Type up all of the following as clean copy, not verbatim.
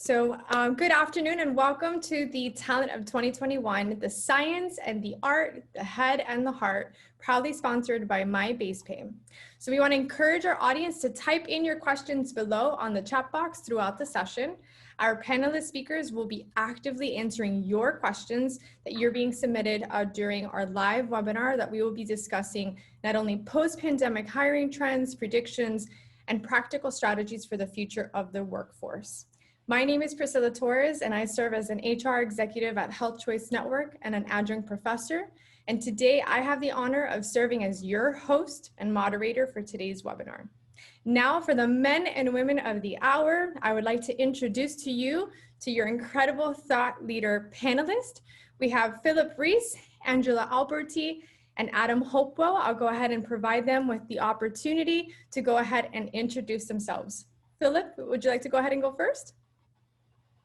Good afternoon and welcome to the Talent of 2021, the Science and the Art, the Head and the Heart, proudly sponsored by MyBasePay. So we want to encourage our audience to type in your questions below on the chat box throughout the session. Our panelist speakers will be actively answering your questions that you're being submitted during our live webinar that we will be discussing not only post-pandemic hiring trends, predictions, and practical strategies for the future of the workforce. My name is Priscilla Torres, and I serve as an HR executive at Health Choice Network and an adjunct professor. And today I have the honor of serving as your host and moderator for today's webinar. Now for the men and women of the hour, I would like to introduce to you to your incredible thought leader panelists. We have Philip Reese, Angela Alberti, and Adam Hopewell. I'll go ahead and provide them with the opportunity to go ahead and introduce themselves. Philip, would you like to go ahead and go first?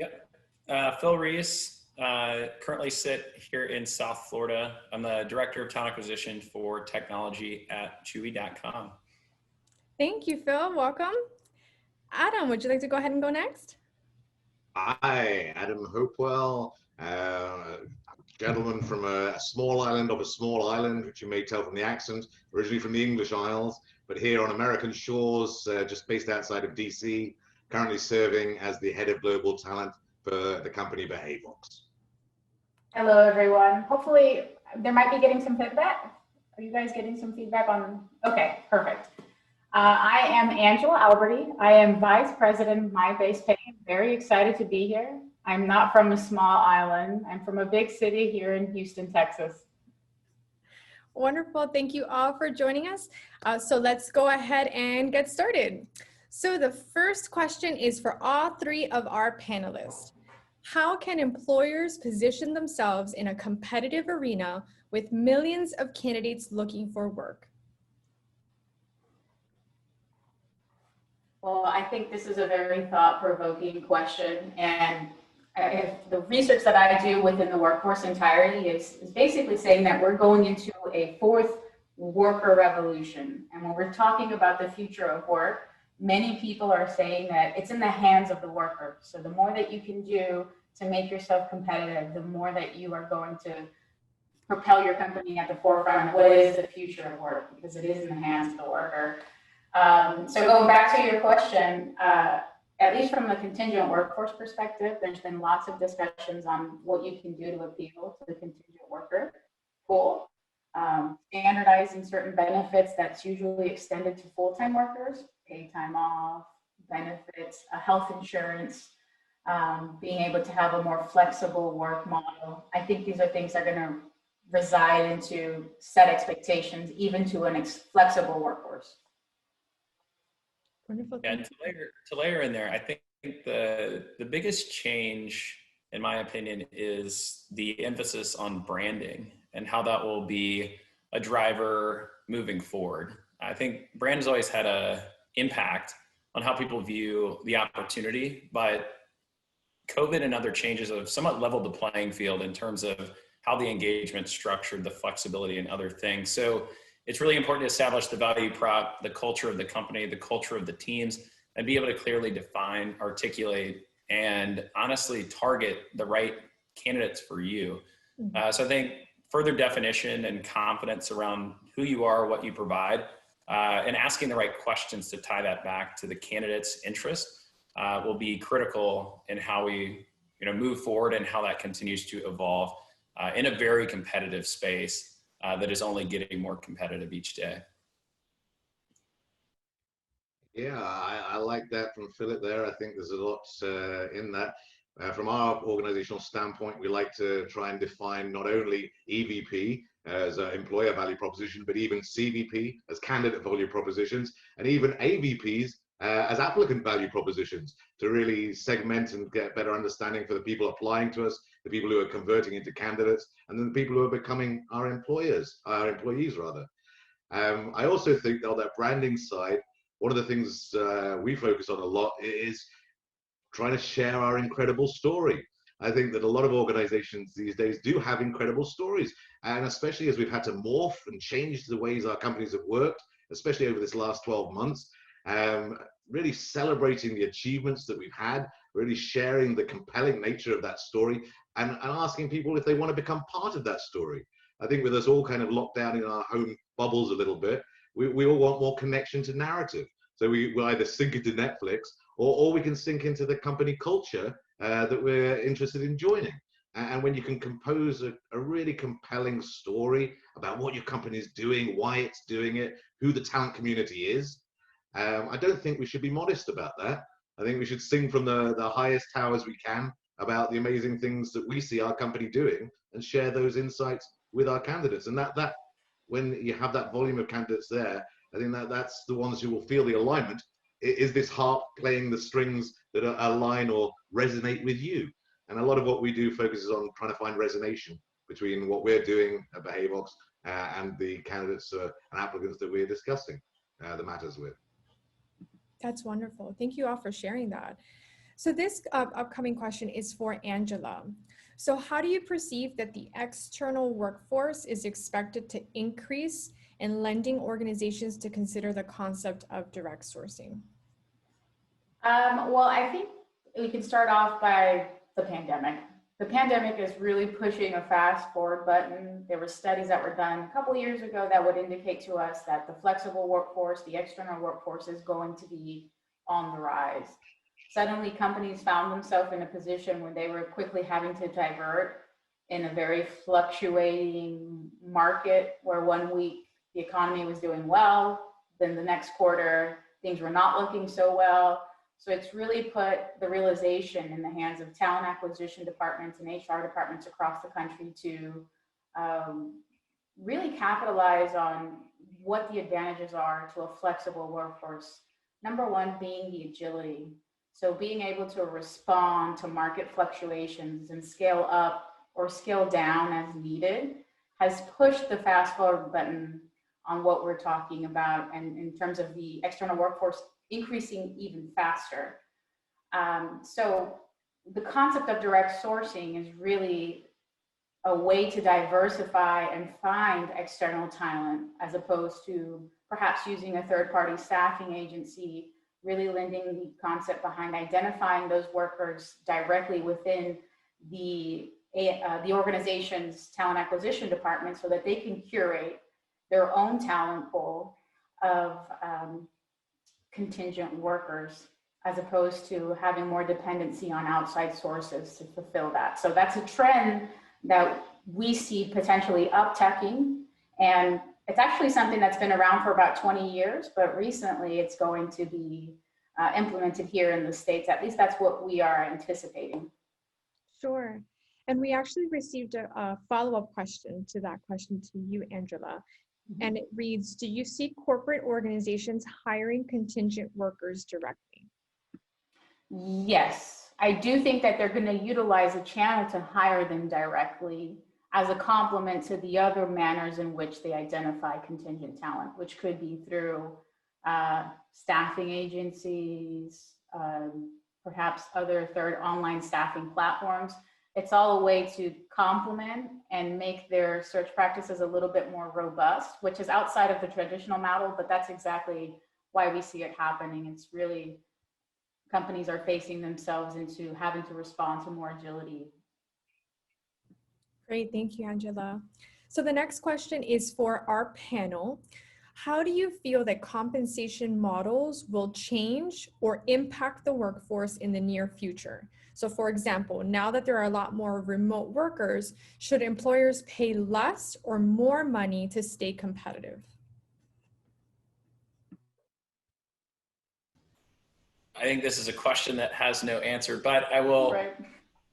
Yep. Phil Reese, currently sit here in South Florida. I'm the Director of Talent Acquisition for Technology at Chewy.com. Thank you, Phil. Welcome. Adam, would you like to go ahead and go next? Hi, Adam Hopewell, gentleman from a small island of a small island, which you may tell from the accent, originally from the English Isles, but here on American shores, just based outside of DC, currently serving as the head of global talent for the company Behaviox. Hello, everyone. Hopefully, there might be getting some feedback. Are you guys getting some feedback on? Okay, perfect. I am Angela Alberti. I am Vice President of MyBasePay. Very excited to be here. I'm not from a small island. I'm from a big city here in Houston, Texas. Wonderful. Thank you all for joining us. So let's go ahead and get started. So the first question is for all three of our panelists. How can employers position themselves in a competitive arena with millions of candidates looking for work? Well, I think this is a very thought-provoking question. And if the research that I do within the workforce entirety is basically saying that we're going into a fourth worker revolution. And when we're talking about the future of work, many people are saying that it's in the hands of the worker. So the more that you can do to make yourself competitive, the more that you are going to propel your company at the forefront of what is the future of work, because it is in the hands of the worker. So going back to your question, at least from the contingent workforce perspective, there's been lots of discussions on what you can do to appeal to the contingent worker pool. Standardizing certain benefits that's usually extended to full-time workers, paid time off, benefits, health insurance, being able to have a more flexible work model. I think these are things that are going to reside into set expectations, even to a flexible workforce. Wonderful. And to layer in there, I think the biggest change, in my opinion, is the emphasis on branding and how that will be a driver moving forward. I think brand has always had an impact on how people view the opportunity, but COVID and other changes have somewhat leveled the playing field in terms of how the engagement's structured, the flexibility and other things. So it's really important to establish the value prop, the culture of the company, the culture of the teams, and be able to clearly define, articulate, and honestly target the right candidates for you. So I think further definition and confidence around who you are, what you provide, and asking the right questions to tie that back to the candidate's interest will be critical in how we move forward and how that continues to evolve in a very competitive space that is only getting more competitive each day. Yeah, I like that from Philip there. I think there's a lot in that. From our organizational standpoint, we like to try and define not only EVP as an employer value proposition, but even CVP as candidate value propositions, and even AVPs as applicant value propositions to really segment and get better understanding for the people applying to us, the people who are converting into candidates, and then the people who are becoming our employees rather. I also think on that branding side, one of the things we focus on a lot is trying to share our incredible story. I think that a lot of organizations these days do have incredible stories, and especially as we've had to morph and change the ways our companies have worked, especially over this last 12 months, really celebrating the achievements that we've had, really sharing the compelling nature of that story and asking people if they want to become part of that story. I think with us all kind of locked down in our home bubbles a little bit, we all want more connection to narrative. So we will either sink into Netflix or we can sink into the company culture that we're interested in joining. And when you can compose a really compelling story about what your company is doing, why it's doing it, who the talent community is, I don't think we should be modest about that. I think we should sing from the highest towers we can about the amazing things that we see our company doing and share those insights with our candidates. And that when you have that volume of candidates there, I think that's the ones who will feel the alignment. Is this harp playing the strings that align or resonate with you? And a lot of what we do focuses on trying to find resonation between what we're doing at Behavox and the candidates and applicants that we're discussing the matters with. That's wonderful. Thank you all for sharing that. So this upcoming question is for Angela. So how do you perceive that the external workforce is expected to increase in lending organizations to consider the concept of direct sourcing? Well, I think we can start off by the pandemic. The pandemic is really pushing a fast forward button. There were studies that were done a couple of years ago that would indicate to us that the flexible workforce, the external workforce, is going to be on the rise. Suddenly, companies found themselves in a position where they were quickly having to divert in a very fluctuating market where one week the economy was doing well, then the next quarter things were not looking so well. So it's really put the realization in the hands of talent acquisition departments and HR departments across the country to really capitalize on what the advantages are to a flexible workforce. Number one being the agility. So being able to respond to market fluctuations and scale up or scale down as needed has pushed the fast forward button on what we're talking about, and in terms of the external workforce increasing even faster. So the concept of direct sourcing is really a way to diversify and find external talent, as opposed to perhaps using a third-party staffing agency, really lending the concept behind identifying those workers directly within the organization's talent acquisition department so that they can curate their own talent pool of contingent workers, as opposed to having more dependency on outside sources to fulfill that. So that's a trend that we see potentially upticking, and it's actually something that's been around for about 20 years, but recently it's going to be implemented here in the States. At least that's what we are anticipating. Sure. And we actually received a follow-up question to that question to you, Angela. And it reads, do you see corporate organizations hiring contingent workers directly? Yes, I do think that they're going to utilize a channel to hire them directly as a complement to the other manners in which they identify contingent talent, which could be through staffing agencies, perhaps other third online staffing platforms. It's all a way to complement and make their search practices a little bit more robust, which is outside of the traditional model, but that's exactly why we see it happening. It's really, companies are facing themselves into having to respond to more agility. Great, thank you, Angela. So the next question is for our panel. How do you feel that compensation models will change or impact the workforce in the near future? So for example, now that there are a lot more remote workers, should employers pay less or more money to stay competitive? I think this is a question that has no answer, but I will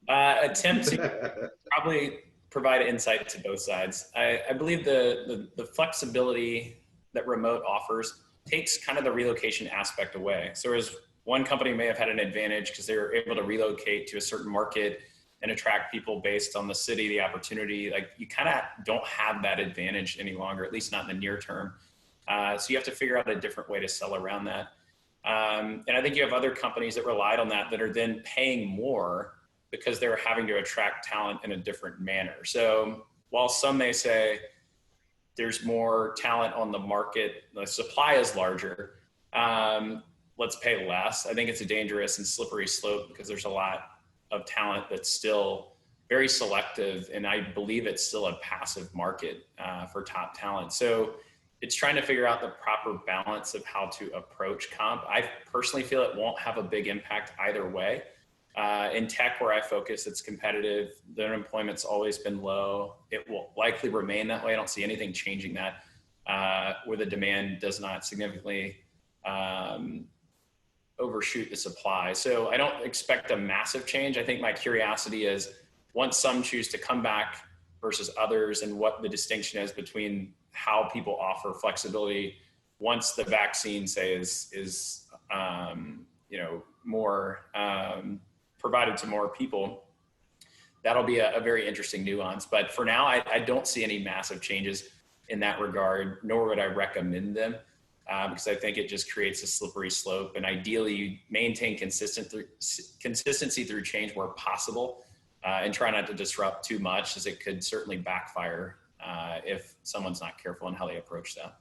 attempt to probably provide insight to both sides. I believe the flexibility that remote offers takes kind of the relocation aspect away. So as one company may have had an advantage because they were able to relocate to a certain market and attract people based on the city, the opportunity, like you kind of don't have that advantage any longer, at least not in the near term. So you have to figure out a different way to sell around that. And I think you have other companies that relied on that are then paying more because they're having to attract talent in a different manner. So while some may say there's more talent on the market, the supply is larger, let's pay less. I think it's a dangerous and slippery slope because there's a lot of talent that's still very selective, and I believe it's still a passive market for top talent. So it's trying to figure out the proper balance of how to approach comp. I personally feel it won't have a big impact either way. In tech, where I focus, it's competitive. The unemployment's always been low. It will likely remain that way. I don't see anything changing that, where the demand does not significantly overshoot the supply. So I don't expect a massive change. I think my curiosity is, once some choose to come back versus others, and what the distinction is between how people offer flexibility once the vaccine, say, is more provided to more people. That'll be a very interesting nuance. But for now, I don't see any massive changes in that regard, nor would I recommend them, because I think it just creates a slippery slope. And ideally, you maintain consistency through change where possible, and try not to disrupt too much, as it could certainly backfire if someone's not careful in how they approach that.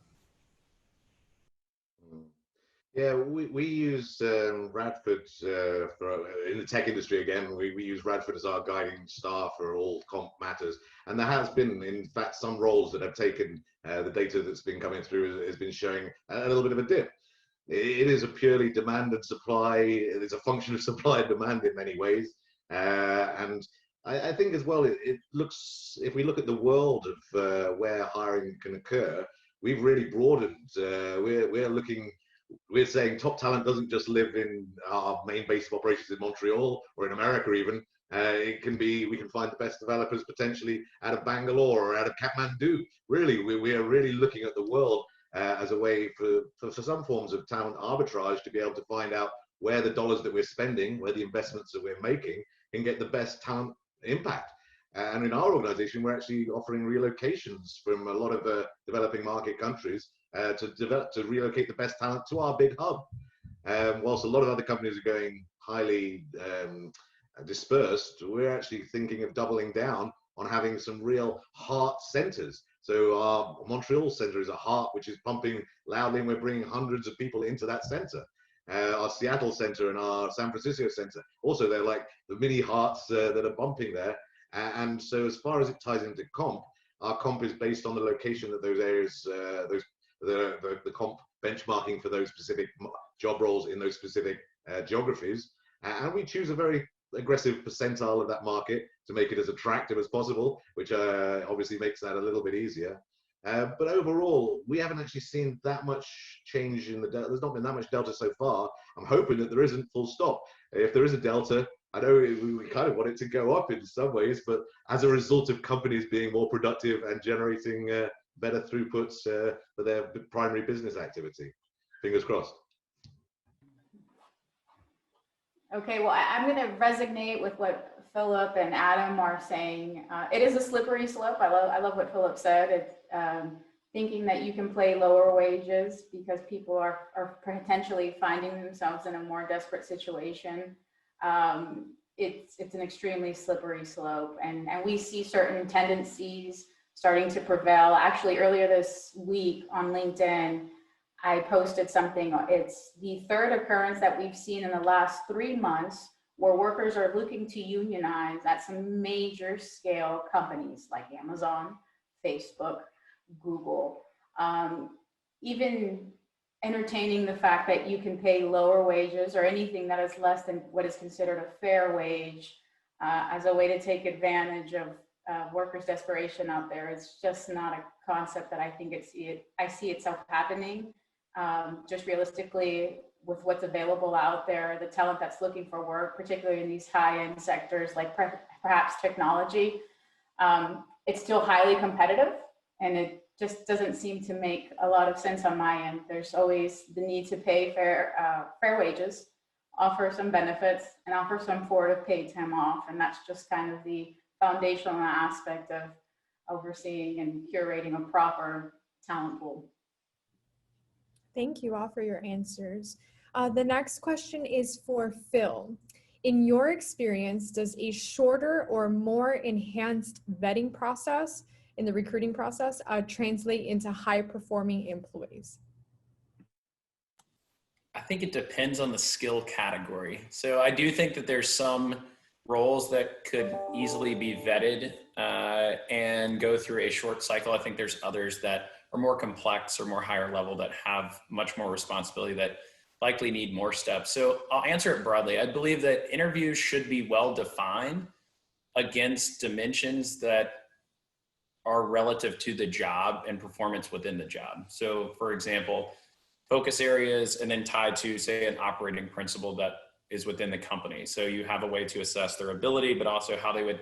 Yeah, we use Radford in the tech industry. Again, we use Radford as our guiding star for all comp matters. And there has been, in fact, some roles that have taken the data that's been coming through has been showing a little bit of a dip. It is a purely demand and supply. It is a function of supply and demand in many ways. And I think as well, it looks, if we look at the world of where hiring can occur, we've really broadened. We're saying top talent doesn't just live in our main base of operations in Montreal or in America even. It can be, we can find the best developers potentially out of Bangalore or out of Kathmandu. Really, we are really looking at the world as a way for some forms of talent arbitrage, to be able to find out where the dollars that we're spending, where the investments that we're making can get the best talent impact. And in our organization, we're actually offering relocations from a lot of developing market countries to relocate the best talent to our big hub. Whilst a lot of other companies are going highly dispersed, we're actually thinking of doubling down on having some real heart centers. So our Montreal center is a heart which is pumping loudly, and we're bringing hundreds of people into that center. Our Seattle center and our San Francisco center, also they're like the mini hearts that are bumping there. And so as far as it ties into comp, our comp is based on the location of those areas, the comp benchmarking for those specific job roles in those specific geographies. And we choose a very aggressive percentile of that market to make it as attractive as possible, which obviously makes that a little bit easier. But overall, we haven't actually seen that much change in the delta. There's not been that much delta so far. I'm hoping that there isn't, full stop. If there is a delta, I know we kind of want it to go up in some ways, but as a result of companies being more productive and generating better throughputs for their primary business activity. Fingers crossed. Okay, well, I'm going to resonate with what Philip and Adam are saying. It is a slippery slope. I love what Philip said. It's thinking that you can play lower wages because people are potentially finding themselves in a more desperate situation. It's an extremely slippery slope, and we see certain tendencies starting to prevail. Actually, earlier this week on LinkedIn, I posted something. It's the third occurrence that we've seen in the last 3 months where workers are looking to unionize at some major scale companies like Amazon, Facebook, Google, even entertaining the fact that you can pay lower wages or anything that is less than what is considered a fair wage as a way to take advantage of workers' desperation out there. It's just not a concept that I see itself happening. Just realistically, with what's available out there, the talent that's looking for work, particularly in these high-end sectors like perhaps technology, it's still highly competitive, and it just doesn't seem to make a lot of sense on my end. There's always the need to pay fair wages, offer some benefits, and offer some form of paid time off, and that's just kind of the foundational aspect of overseeing and curating a proper talent pool. Thank you all for your answers. The next question is for Phil. In your experience, does a shorter or more enhanced vetting process in the recruiting process translate into high-performing employees? I think it depends on the skill category. So I do think that there's some roles that could easily be vetted and go through a short cycle. I think there's others that are more complex or more higher level that have much more responsibility that likely need more steps. So I'll answer it broadly. I believe that interviews should be well defined against dimensions that are relative to the job and performance within the job. So for example, focus areas and then tied to, say, an operating principle that is within the company. So you have a way to assess their ability, but also how they would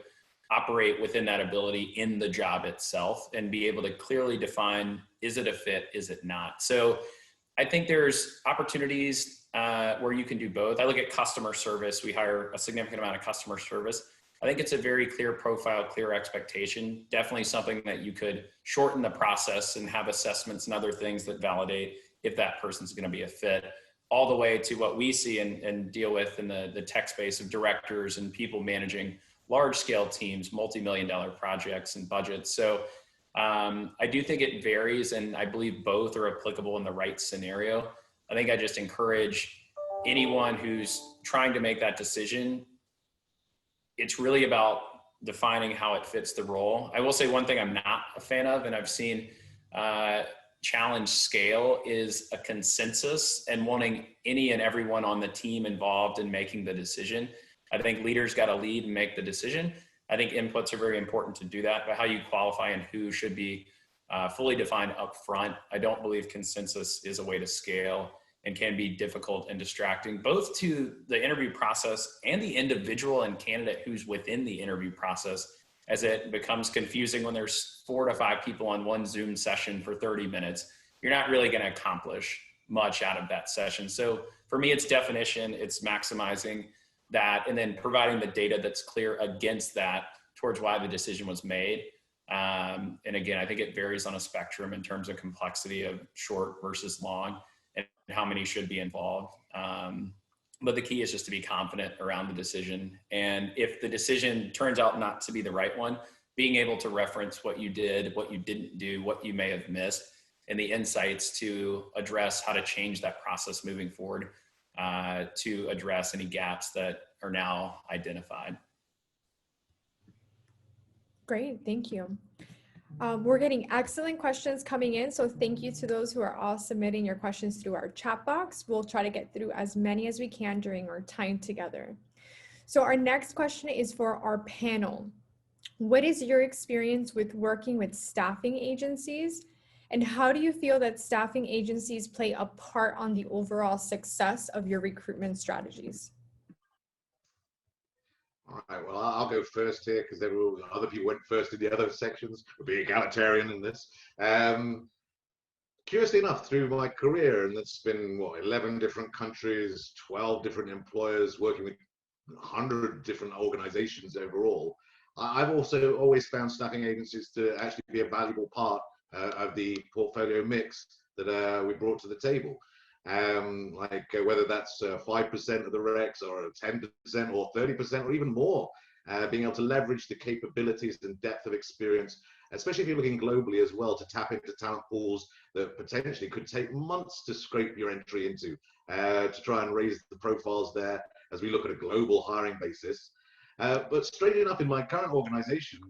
operate within that ability in the job itself and be able to clearly define, is it a fit, is it not? So I think there's opportunities where you can do both. I look at customer service. We hire a significant amount of customer service. I think it's a very clear profile, clear expectation, definitely something that you could shorten the process and have assessments and other things that validate if that person's going to be a fit, all the way to what we see and deal with in the tech space of directors and people managing large scale teams, multi-million-dollar projects and budgets. So I do think it varies, and I believe both are applicable in the right scenario. I think I just encourage anyone who's trying to make that decision, it's really about defining how it fits the role. I will say one thing I'm not a fan of, and I've seen challenge scale, is a consensus and wanting any and everyone on the team involved in making the decision. I think leaders got to lead and make the decision. I think inputs are very important to do that, but how you qualify and who should be fully defined up front. I don't believe consensus is a way to scale and can be difficult and distracting, both to the interview process and the individual and candidate who's within the interview process, as it becomes confusing when there's 4 to 5 people on one Zoom session for 30 minutes. You're not really going to accomplish much out of that session. So for me, it's definition, it's maximizing that, and then providing the data that's clear against that towards why the decision was made. And again, I think it varies on a spectrum in terms of complexity of short versus long and how many should be involved. But the key is just to be confident around the decision. And if the decision turns out not to be the right one, being able to reference what you did, what you didn't do, what you may have missed, and the insights to address how to change that process moving forward to address any gaps that are now identified. Great, thank you. We're getting excellent questions coming in, so thank you to those who are all submitting your questions through our chat box. We'll try to get through as many as we can during our time together. So our next question is for our panel. What is your experience with working with staffing agencies, and how do you feel that staffing agencies play a part on the overall success of your recruitment strategies? All right, well, I'll go first here because other people went first in the other sections. We'll be egalitarian in this. Curiously enough, through my career, and it's been, 11 different countries, 12 different employers, working with 100 different organizations overall, I've also always found staffing agencies to actually be a valuable part of the portfolio mix that we brought to the table. Whether that's 5% of the recs or 10% or 30% or even more, being able to leverage the capabilities and depth of experience, especially if you're looking globally as well, to tap into talent pools that potentially could take months to scrape your entry into, to try and raise the profiles there as we look at a global hiring basis. But strangely enough, in my current organization,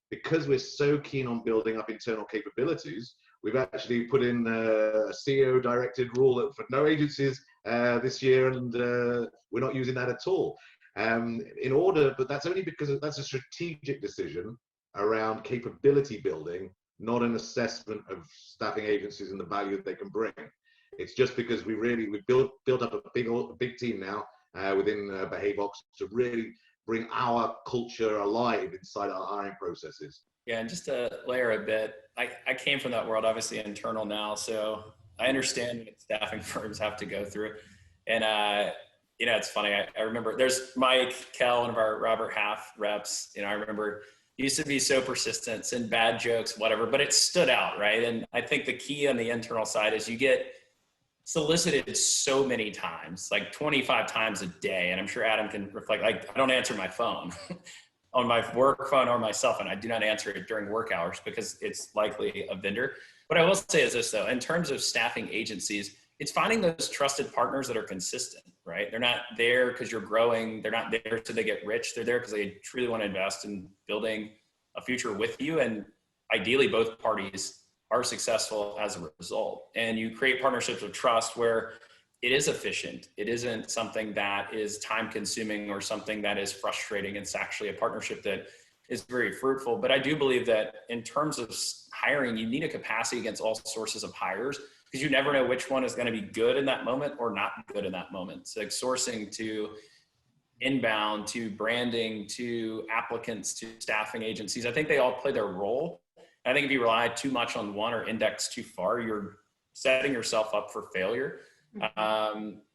because we're so keen on building up internal capabilities, we've actually put in a CEO-directed rule for no agencies this year, and we're not using that at all. But that's only because that's a strategic decision around capability building, not an assessment of staffing agencies and the value that they can bring. It's just because we've built up a big team now within Behavox to really bring our culture alive inside our hiring processes. Yeah, and just to layer a bit, I came from that world, obviously internal now, so I understand what staffing firms have to go through. And, it's funny, I remember there's Mike Kell, one of our Robert Half reps, I remember he used to be so persistent, send bad jokes, whatever, but it stood out, right? And I think the key on the internal side is you get solicited so many times, like 25 times a day. And I'm sure Adam can reflect, I don't answer my phone on my work phone or my cell phone. I do not answer it during work hours because it's likely a vendor. What I will say is this though, in terms of staffing agencies, it's finding those trusted partners that are consistent, right? They're not there because you're growing. They're not there so they get rich. They're there because they truly want to invest in building a future with you. And ideally, both parties are successful as a result. And you create partnerships of trust where it is efficient. It isn't something that is time consuming or something that is frustrating. It's actually a partnership that is very fruitful. But I do believe that in terms of hiring, you need a capacity against all sources of hires, because you never know which one is going to be good in that moment or not good in that moment. So like sourcing to inbound, to branding, to applicants, to staffing agencies, I think they all play their role. I think if you rely too much on one or index too far, you're setting yourself up for failure.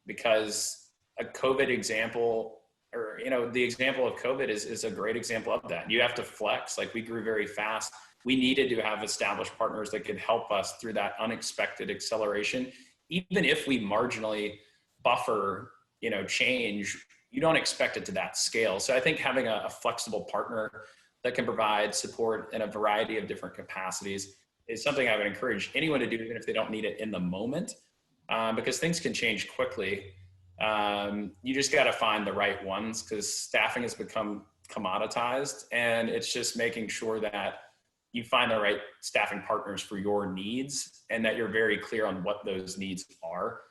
Because a COVID example, or, you know, the example of COVID is a great example of that. You have to flex. Like, we grew very fast. We needed to have established partners that could help us through that unexpected acceleration. Even if we marginally buffer, you know, change, you don't expect it to that scale. So I think having a flexible partner that can provide support in a variety of different capacities is something I would encourage anyone to do, even if they don't need it in the moment, because things can change quickly. You just got to find the right ones, because staffing has become commoditized, and it's just making sure that you find the right staffing partners for your needs, and that you're very clear on what those needs are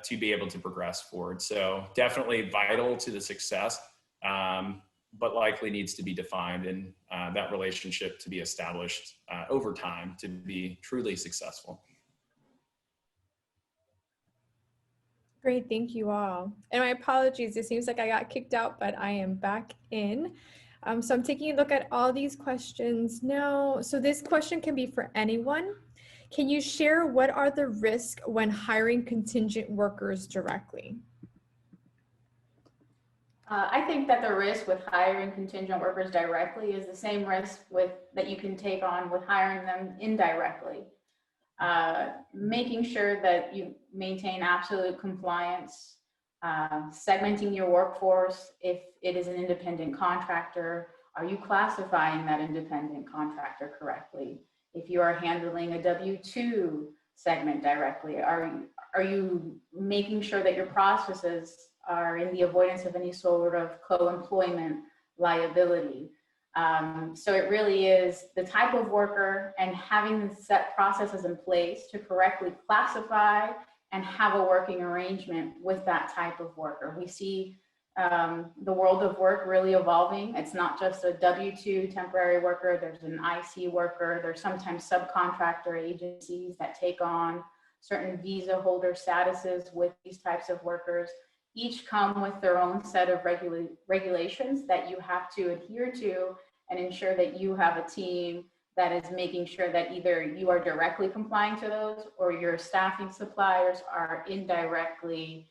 to be able to progress forward. So definitely vital to the success, but likely needs to be defined, and that relationship to be established over time to be truly successful. Great, thank you all. And my apologies, it seems like I got kicked out, but I am back in. So I'm taking a look at all these questions now. So this question can be for anyone. Can you share what are the risks when hiring contingent workers directly? I think that the risk with hiring contingent workers directly is the same risk that you can take on with hiring them indirectly. Making sure that you maintain absolute compliance, segmenting your workforce. If it is an independent contractor, are you classifying that independent contractor correctly? If you are handling a W-2 segment directly, are you making sure that your processes are in the avoidance of any sort of co-employment liability? So it really is the type of worker and having the set processes in place to correctly classify and have a working arrangement with that type of worker. We see the world of work really evolving. It's not just a W-2 temporary worker, there's an IC worker, there's sometimes subcontractor agencies that take on certain visa holder statuses with these types of workers. Each come with their own set of regulations that you have to adhere to and ensure that you have a team that is making sure that either you are directly complying to those or your staffing suppliers are indirectly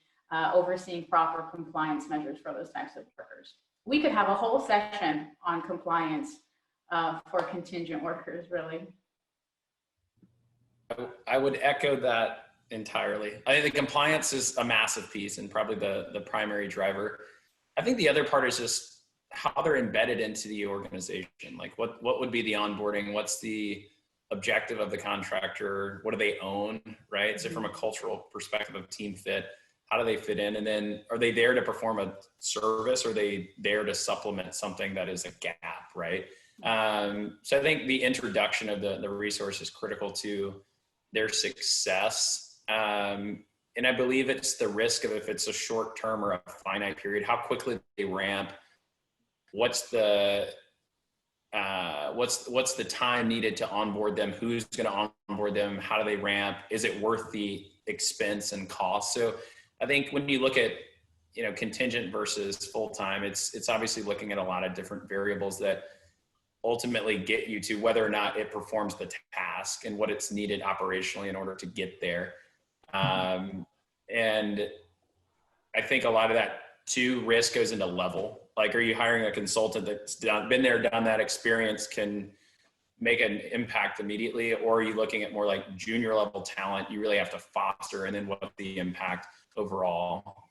overseeing proper compliance measures for those types of workers. We could have a whole session on compliance for contingent workers, really. I would echo that entirely. I think the compliance is a massive piece and probably the primary driver. I think the other part is just how they're embedded into the organization. Like what would be the onboarding? What's the objective of the contractor? What do they own, right? So from a cultural perspective of team fit, how do they fit in? And then are they there to perform a service, or are they there to supplement something that is a gap, right? So I think the introduction of the resource is critical to their success. And I believe it's the risk of, if it's a short term or a finite period, how quickly they ramp. What's the time needed to onboard them? Who's going to onboard them? How do they ramp? Is it worth the expense and cost? So I think when you look at, you know, contingent versus full-time, it's obviously looking at a lot of different variables that ultimately get you to whether or not it performs the task and what it's needed operationally in order to get there. And I think a lot of that too, risk goes into level. Like, are you hiring a consultant that's been there, done that, experience, can make an impact immediately? Or are you looking at more like junior level talent you really have to foster, and then what's the impact overall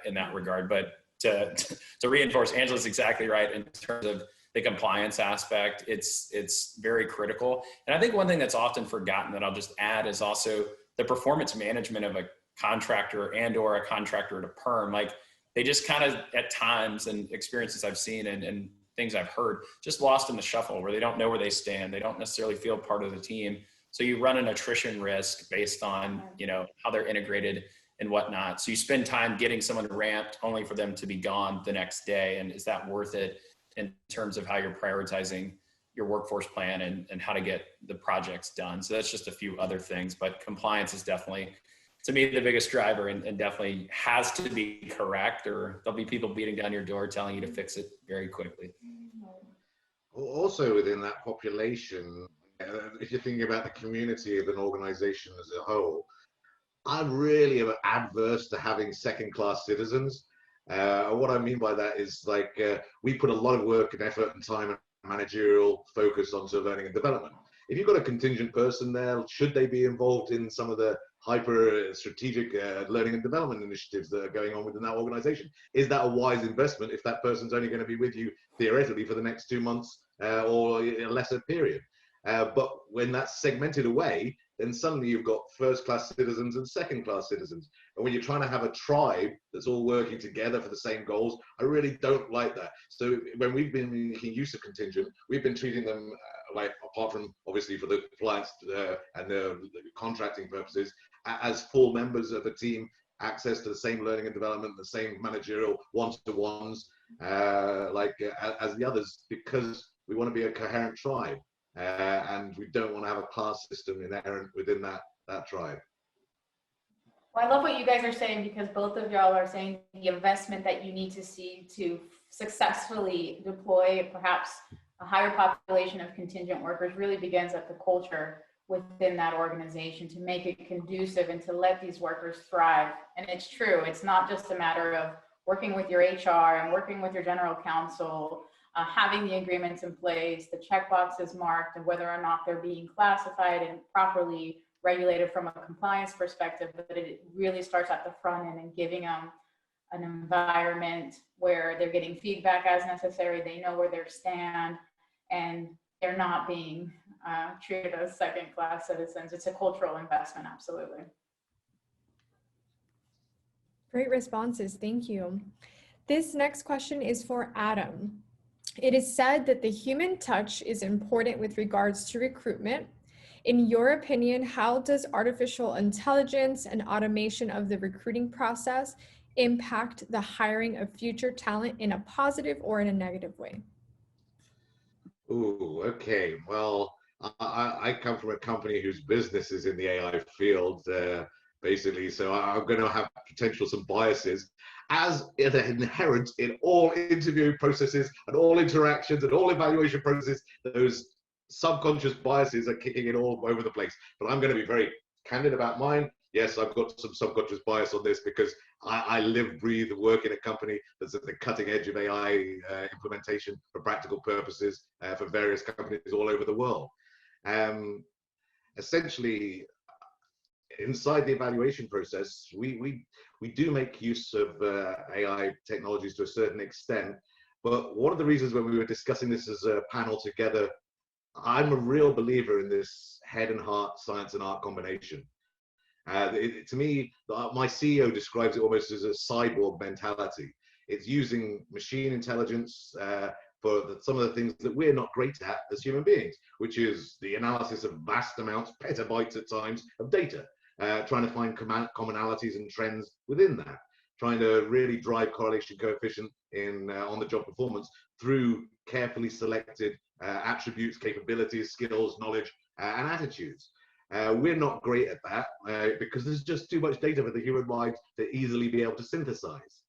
in that regard? But to reinforce, Angela's exactly right in terms of the compliance aspect. It's very critical. And I think one thing that's often forgotten that I'll just add is also the performance management of a contractor and or a contractor to perm, like they just kind of at times, and experiences I've seen and things I've heard, just lost in the shuffle where they don't know where they stand. They don't necessarily feel part of the team. So you run an attrition risk based on, you know, how they're integrated and whatnot. So you spend time getting someone ramped only for them to be gone the next day. And is that worth it in terms of how you're prioritizing your workforce plan and how to get the projects done? So that's just a few other things, but compliance is definitely, to me, the biggest driver, and definitely has to be correct, or there'll be people beating down your door telling you to fix it very quickly. Also within that population, if you're thinking about the community of an organization as a whole, I'm really adverse to having second-class citizens. What I mean by that is, like, we put a lot of work and effort and time and managerial focus onto learning and development. If you've got a contingent person there, should they be involved in some of the hyper strategic learning and development initiatives that are going on within that organization? Is that a wise investment if that person's only going to be with you theoretically for the next 2 months or a lesser period? But when that's segmented away, then suddenly you've got first-class citizens and second-class citizens. And when you're trying to have a tribe that's all working together for the same goals, I really don't like that. So when we've been making use of contingent, we've been treating them like, apart from obviously for the clients and the contracting purposes, as full members of the team, access to the same learning and development, the same managerial one-to-ones, as the others, because we want to be a coherent tribe. And we don't want to have a class system inherent within that tribe. Well, I love what you guys are saying, because both of y'all are saying the investment that you need to see to successfully deploy perhaps a higher population of contingent workers really begins at the culture within that organization, to make it conducive and to let these workers thrive. And it's true, it's not just a matter of working with your HR and working with your general counsel, having the agreements in place, the checkboxes marked, and whether or not they're being classified and properly regulated from a compliance perspective. But it really starts at the front end and giving them an environment where they're getting feedback as necessary, they know where they stand, and they're not being treated as second-class citizens. It's a cultural investment, absolutely. Great responses, thank you. This next question is for Adam. It is said that the human touch is important with regards to recruitment. In your opinion, how does artificial intelligence and automation of the recruiting process impact the hiring of future talent in a positive or in a negative way? Ooh, okay. Well, I come from a company whose business is in the AI field, basically, so I'm going to have some biases, as it inherent in all interview processes and all interactions and all evaluation processes. Those subconscious biases are kicking in all over the place. But I'm going to be very candid about mine. Yes, I've got some subconscious bias on this, because I live, breathe, and work in a company that's at the cutting edge of AI implementation for practical purposes for various companies all over the world. Essentially, inside the evaluation process, we do make use of AI technologies to a certain extent. But one of the reasons when we were discussing this as a panel together, I'm a real believer in this head and heart, science and art combination. To me, my CEO describes it almost as a cyborg mentality. It's using machine intelligence for some of the things that we're not great at as human beings, which is the analysis of vast amounts, petabytes at times, of data, trying to find commonalities and trends within that, trying to really drive correlation coefficient in on-the-job performance through carefully selected attributes, capabilities, skills, knowledge, and attitudes. We're not great at that because there's just too much data for the human mind to easily be able to synthesize.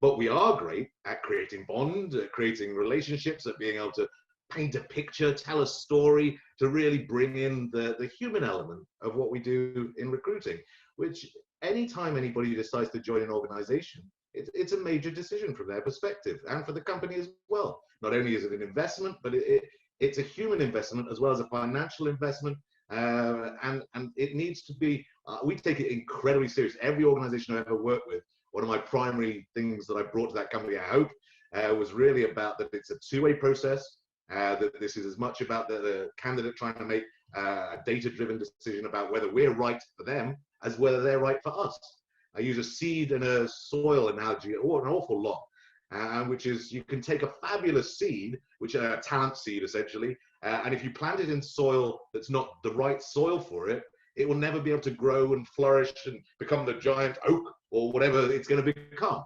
But we are great at creating bond, at creating relationships, at being able to paint a picture, tell a story, to really bring in the human element of what we do in recruiting, which anytime anybody decides to join an organization, it's a major decision from their perspective and for the company as well. Not only is it an investment, but it's a human investment as well as a financial investment. And it needs to be, we take it incredibly serious. Every organization I've ever worked with, one of my primary things that I brought to that company, I hope, was really about that it's a two-way process, that this is as much about the candidate trying to make a data-driven decision about whether we're right for them as whether they're right for us. I use a seed and a soil analogy or an awful lot, which is you can take a fabulous seed, which is a talent seed essentially, and if you plant it in soil that's not the right soil for it, it will never be able to grow and flourish and become the giant oak or whatever it's going to become.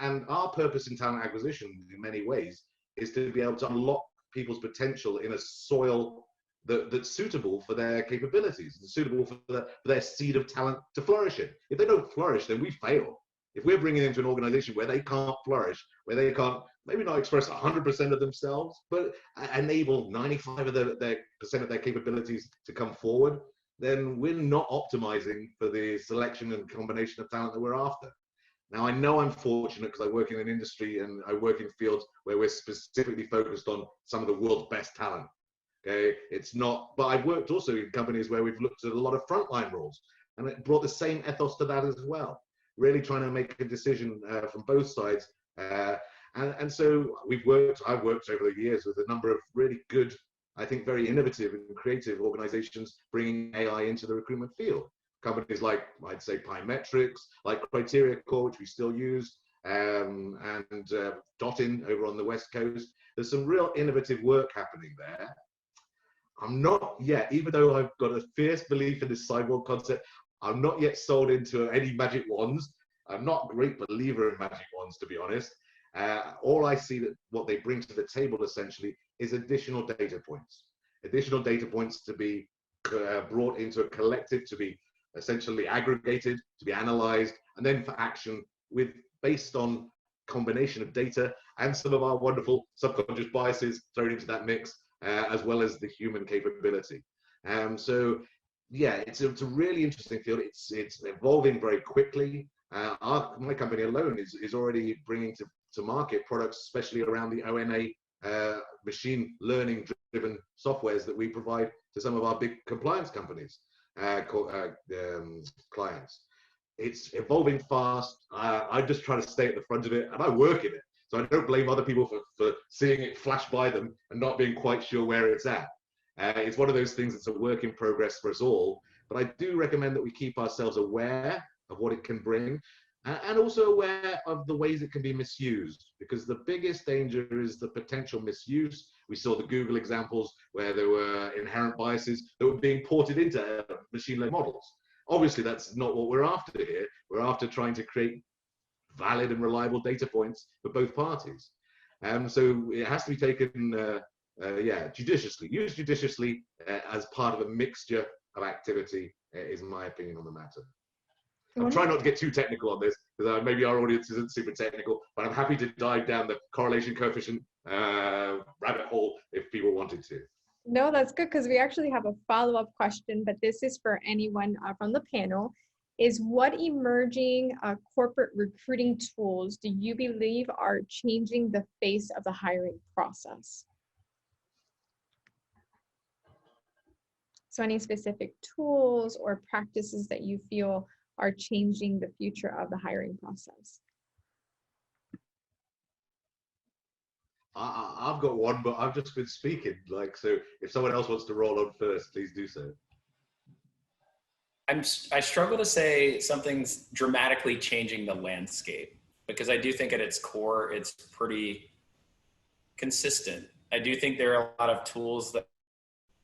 And our purpose in talent acquisition, in many ways, is to be able to unlock people's potential in a soil that's suitable for their capabilities, and suitable for their seed of talent to flourish in. If they don't flourish, then we fail. If we're bringing them into an organization where they can't flourish, where they can't maybe not express 100% of themselves, but enable 95% of their capabilities to come forward, then we're not optimizing for the selection and combination of talent that we're after. Now, I know I'm fortunate because I work in an industry and I work in fields where we're specifically focused on some of the world's best talent. Okay, it's not, but I've worked also in companies where we've looked at a lot of frontline roles, and it brought the same ethos to that as well. Really trying to make a decision from both sides. And so I've worked over the years with a number of really good, I think very innovative and creative organizations bringing AI into the recruitment field. Companies like, I'd say, Pymetrics, like Criteria Core, which we still use, and Dottin over on the West Coast. There's some real innovative work happening there. I'm not yet, even though I've got a fierce belief in this cyborg concept, I'm not yet sold into any magic wands. I'm not a great believer in magic wands, to be honest. All I see that what they bring to the table essentially is additional data points to be brought into a collective, to be essentially aggregated, to be analyzed, and then for action based on combination of data and some of our wonderful subconscious biases thrown into that mix, as well as the human capability. So yeah, it's a really interesting field. It's evolving very quickly. My company alone is already bringing to market products, especially around the ONA machine learning driven softwares that we provide to some of our big compliance companies, clients. It's evolving fast. I just try to stay at the front of it, and I work in it. So I don't blame other people for seeing it flash by them and not being quite sure where it's at. It's one of those things that's a work in progress for us all. But I do recommend that we keep ourselves aware of what it can bring, and also aware of the ways it can be misused, because the biggest danger is the potential misuse. We saw the Google examples where there were inherent biases that were being ported into machine learning models. Obviously, that's not what we're after here. We're after trying to create valid and reliable data points for both parties. So it has to be taken judiciously, used judiciously as part of a mixture of activity, is my opinion on the matter. I'm trying not to get too technical on this, because maybe our audience isn't super technical, but I'm happy to dive down the correlation coefficient rabbit hole if people wanted to. No, that's good, because we actually have a follow-up question, but this is for anyone from the panel. Is what emerging corporate recruiting tools do you believe are changing the face of the hiring process? So any specific tools or practices that you feel are changing the future of the hiring process? I've got one, but I've just been speaking. So if someone else wants to roll on first, please do so. I struggle to say something's dramatically changing the landscape, because I do think at its core, it's pretty consistent. I do think there are a lot of tools that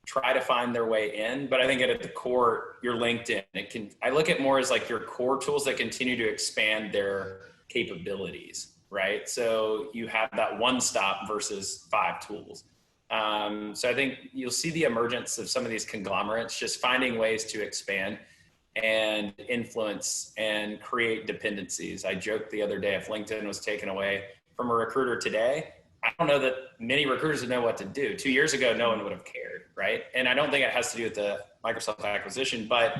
try to find their way in, but I think at the core, your LinkedIn, I look at more as like your core tools that continue to expand their capabilities, right? So you have that one stop versus 5 tools. So I think you'll see the emergence of some of these conglomerates just finding ways to expand and influence and create dependencies. I joked the other day, if LinkedIn was taken away from a recruiter today, I don't know that many recruiters would know what to do. 2 years ago, no one would have cared, right? And I don't think it has to do with the Microsoft acquisition, but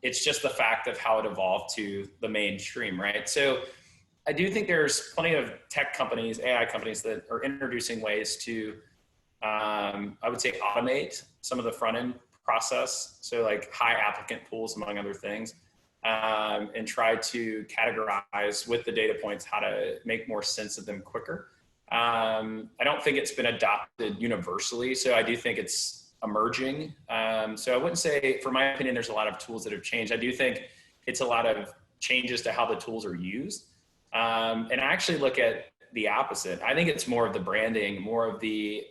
it's just the fact of how it evolved to the mainstream, right? So I do think there's plenty of tech companies, AI companies that are introducing ways to, I would say, automate some of the front end process. So like high applicant pools, among other things, and try to categorize with the data points how to make more sense of them quicker. I don't think it's been adopted universally. So I do think it's emerging. So I wouldn't say, for my opinion, there's a lot of tools that have changed. I do think it's a lot of changes to how the tools are used. And I actually look at the opposite. I think it's more of the branding, more of the,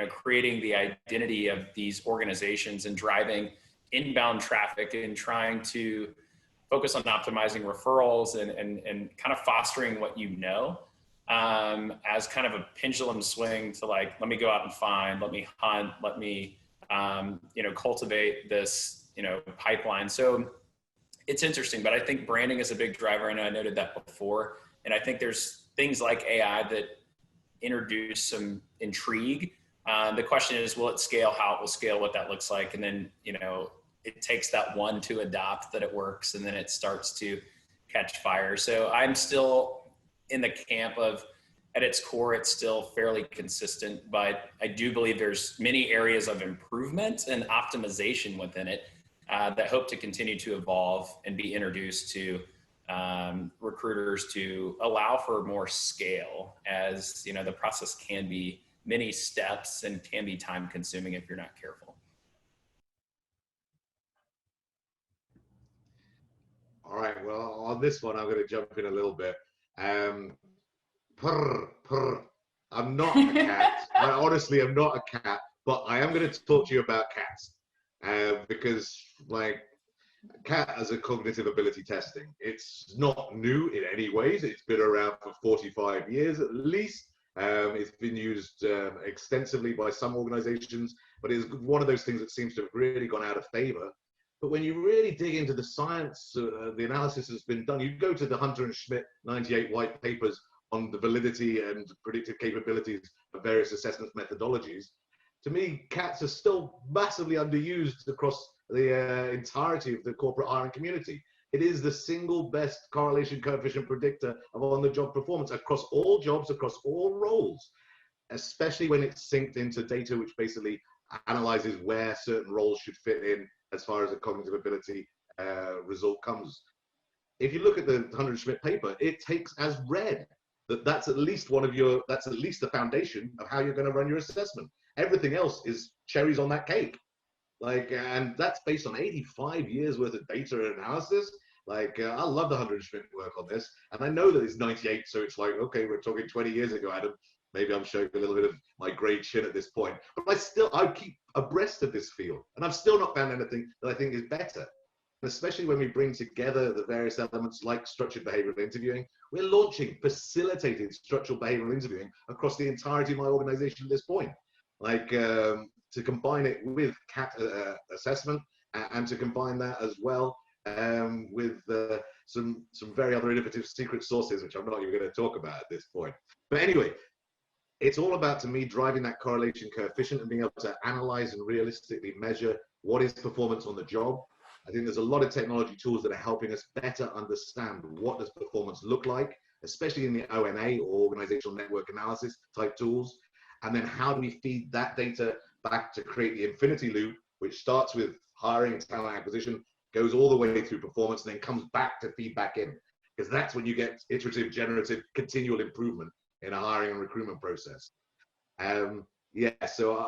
creating the identity of these organizations and driving inbound traffic and trying to focus on optimizing referrals and kind of fostering what as kind of a pendulum swing to like, let me go out and find, let me hunt, let me, cultivate this, pipeline. So it's interesting, but I think branding is a big driver. I know I noted that before. And I think there's things like AI that introduce some intrigue. The question is, will it scale, how it will scale, what that looks like. And then, it takes that one to adopt that it works, and then it starts to catch fire. So I'm still in the camp of, at its core, it's still fairly consistent, but I do believe there's many areas of improvement and optimization within it that hope to continue to evolve and be introduced to recruiters to allow for more scale, as the process can be many steps and can be time consuming if you're not careful. All right, well, on this one, I'm going to jump in a little bit. Purr. I'm not a cat. I honestly am not a cat, but I am going to talk to you about cats because, like, cat as a cognitive ability testing, it's not new in any ways. It's been around for 45 years at least. It's been used extensively by some organizations, but it's one of those things that seems to have really gone out of favor. But when you really dig into the science, the analysis that's been done, you go to the Hunter and Schmidt 98 white papers on the validity and predictive capabilities of various assessment methodologies. To me, cats are still massively underused across the entirety of the corporate hiring community. It is the single best correlation coefficient predictor of on-the-job performance across all jobs, across all roles, especially when it's synced into data which basically analyzes where certain roles should fit in as far as a cognitive ability result comes. If you look at the Hunter and Schmidt paper, it takes as read that that's at least the foundation of how you're going to run your assessment. Everything else is cherries on that cake. And that's based on 85 years worth of data and analysis. I love the Hunter and Schmidt work on this. And I know that it's 98, so it's like, okay, we're talking 20 years ago, Adam. Maybe I'm showing a little bit of my grey chin at this point. But I keep abreast of this field. And I've still not found anything that I think is better. And especially when we bring together the various elements like structured behavioral interviewing, we're launching facilitated structural behavioral interviewing across the entirety of my organization at this point. To combine it with CAT assessment and to combine that as well with some very other innovative secret sources, which I'm not even going to talk about at this point. But anyway, it's all about, to me, driving that correlation coefficient and being able to analyze and realistically measure what is performance on the job. I think there's a lot of technology tools that are helping us better understand what does performance look like, especially in the ONA or organizational network analysis type tools. And then how do we feed that data back to create the infinity loop, which starts with hiring and talent acquisition, goes all the way through performance, and then comes back to feedback in. Because that's when you get iterative, generative, continual improvement in a hiring and recruitment process. So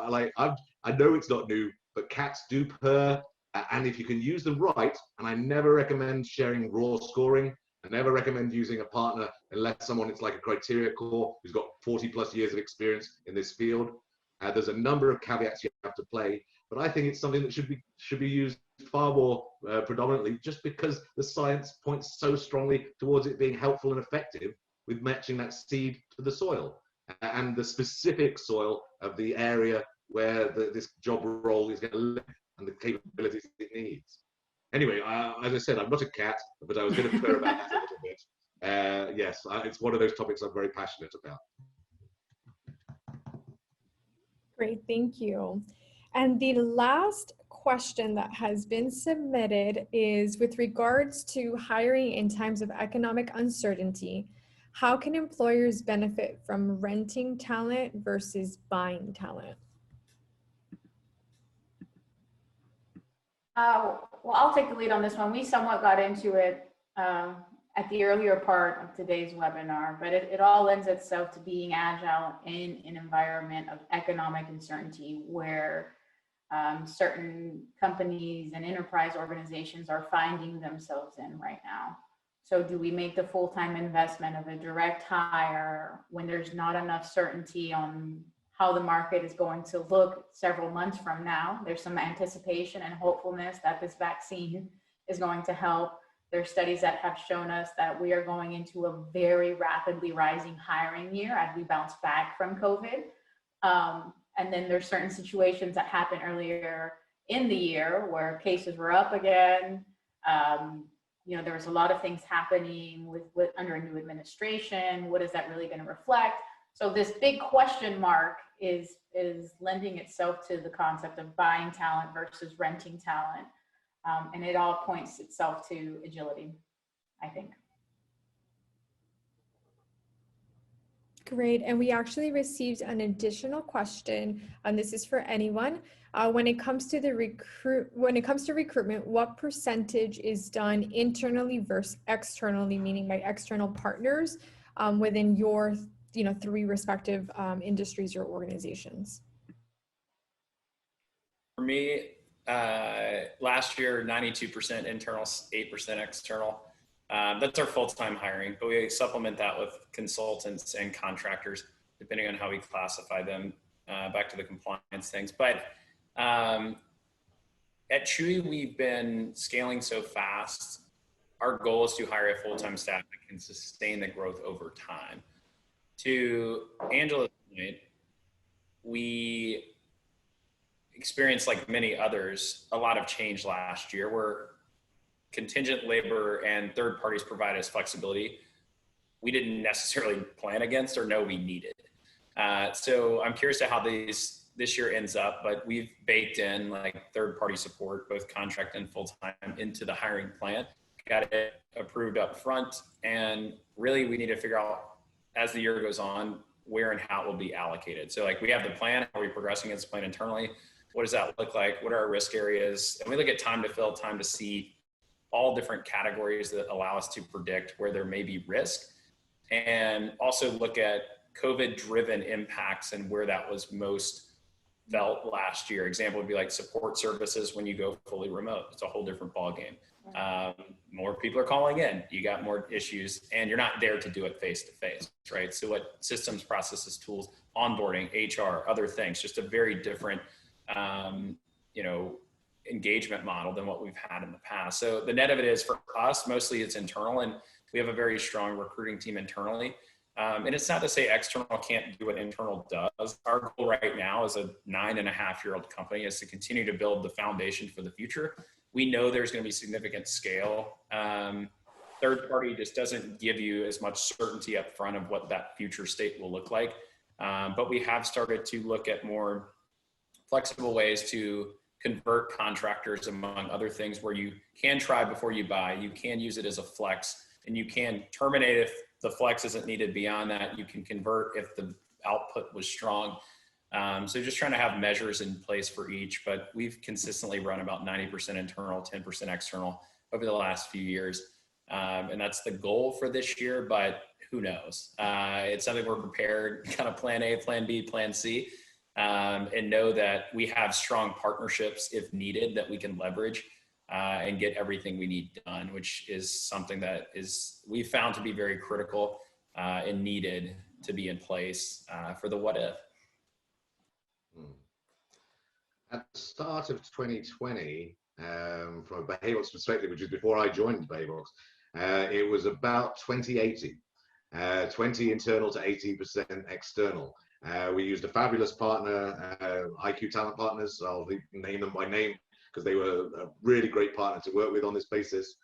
I know it's not new, but cats do purr, and if you can use them right, and I never recommend sharing raw scoring. I never recommend using a partner unless someone it's like a criteria core who's got 40 plus years of experience in this field. There's a number of caveats you have to play, but I think it's something that should be used far more predominantly, just because the science points so strongly towards it being helpful and effective with matching that seed to the soil and the specific soil of the area where this job role is going to live and the capabilities it needs. Anyway, as I said, I'm not a cat, but I was going to purr about that a little bit. Yes, it's one of those topics I'm very passionate about. Great, thank you. And the last question that has been submitted is with regards to hiring in times of economic uncertainty, how can employers benefit from renting talent versus buying talent? Well, I'll take the lead on this one. We somewhat got into it at the earlier part of today's webinar, but it all lends itself to being agile in an environment of economic uncertainty where certain companies and enterprise organizations are finding themselves in right now. So do we make the full-time investment of a direct hire when there's not enough certainty on how the market is going to look several months from now? There's some anticipation and hopefulness that this vaccine is going to help. There's studies that have shown us that we are going into a very rapidly rising hiring year as we bounce back from COVID. And then there's certain situations that happened earlier in the year where cases were up again. You know, there was a lot of things happening with under a new administration. What is that really going to reflect? So this big question mark is lending itself to the concept of buying talent versus renting talent. And it all points itself to agility, I think. Great. And we actually received an additional question, and this is for anyone. When it comes to recruitment, what percentage is done internally versus externally, meaning by external partners within your, three respective industries or organizations? For me, last year, 92% internal, 8% external. That's our full-time hiring, but we supplement that with consultants and contractors, depending on how we classify them, back to the compliance things. But at Chewy, we've been scaling so fast. Our goal is to hire a full-time staff that can sustain the growth over time. To Angela's point, we experienced, like many others, a lot of change last year where contingent labor and third parties provide us flexibility we didn't necessarily plan against or know we needed. So I'm curious to how this year ends up, but we've baked in like third party support, both contract and full-time, into the hiring plan. Got it approved up front, and really we need to figure out as the year goes on where and how it will be allocated. So like we have the plan, are we progressing against the plan internally? What does that look like? What are our risk areas? And we look at time to fill, time to see, all different categories that allow us to predict where there may be risk, and also look at COVID driven impacts and where that was most felt last year. Example would be like support services. When you go fully remote, it's a whole different ballgame. More people are calling in, you got more issues, and you're not there to do it face to face, right? So what systems, processes, tools, onboarding, HR, other things, just a very different, engagement model than what we've had in the past. So the net of it is, for us, mostly it's internal, and we have a very strong recruiting team internally. And it's not to say external can't do what internal does. Our goal right now as a 9.5-year-old company is to continue to build the foundation for the future. We know there's going to be significant scale. Third party just doesn't give you as much certainty up front of what that future state will look like. But we have started to look at more flexible ways to convert contractors, among other things, where you can try before you buy. You can use it as a flex, and you can terminate if the flex isn't needed beyond that. You can convert if the output was strong. So just trying to have measures in place for each, but we've consistently run about 90% internal, 10% external over the last few years. And that's the goal for this year, but who knows? It's something we're prepared, kind of plan A, plan B, plan C, and know that we have strong partnerships if needed that we can leverage and get everything we need done, which is something that we found to be very critical and needed to be in place for the what if. At the start of 2020, from a Behaviorx perspective, which is before I joined Behaviorx, it was about 20/80, 20 internal to 80% external. We used a fabulous partner, IQ Talent Partners. I'll name them by name because they were a really great partner to work with on this basis.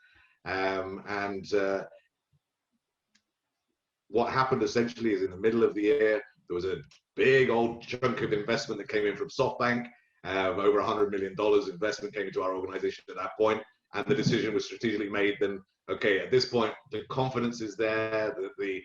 What happened essentially is, in the middle of the year, there was a big old chunk of investment that came in from SoftBank. Over $100 million investment came into our organization at that point, and the decision was strategically made. Then, okay, at this point, the confidence is there, the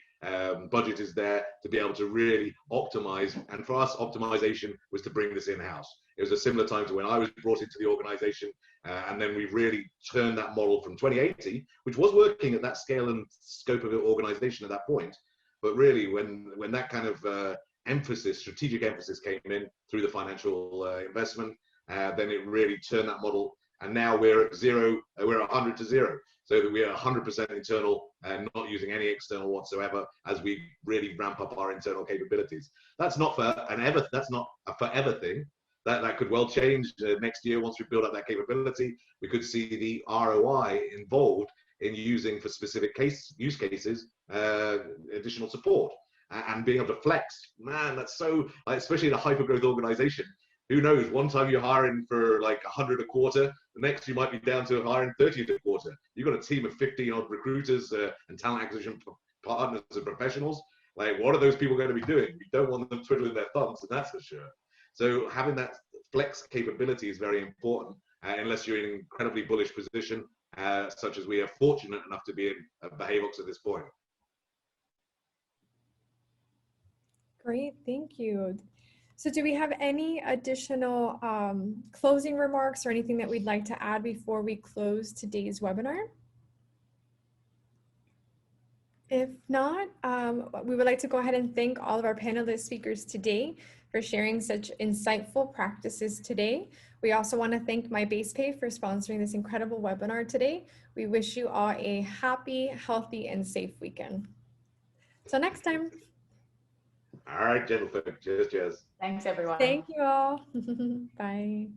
budget is there to be able to really optimize. And for us, optimization was to bring this in-house. It was a similar time to when I was brought into the organization, and then we really turned that model from 20/80, which was working at that scale and scope of the organization at that point. But really, when that kind of strategic emphasis came in through the financial investment, then it really turned that model. And now we're at zero, we're 100 to 0. So that we are 100% internal and not using any external whatsoever as we really ramp up our internal capabilities. That's not that's not a forever thing. That could well change next year. Once we build up that capability, we could see the ROI involved in using for specific use cases additional support and being able to flex. Man, that's so, especially in a hyper growth organization. Who knows? One time you're hiring for like 100 a quarter, the next you might be down to hiring 30 a quarter. You've got a team of 50 odd recruiters and talent acquisition partners and professionals. Like, what are those people going to be doing? We don't want them twiddling their thumbs, and that's for sure. So having that flex capability is very important, unless you're in an incredibly bullish position, such as we are fortunate enough to be in Behavox at this point. Great, thank you. So do we have any additional closing remarks or anything that we'd like to add before we close today's webinar? If not, we would like to go ahead and thank all of our panelist speakers today for sharing such insightful practices today. We also want to thank MyBasePay for sponsoring this incredible webinar today. We wish you all a happy, healthy, and safe weekend. Till next time. All right, gentlemen. Cheers, cheers. Thanks, everyone. Thank you all. Bye.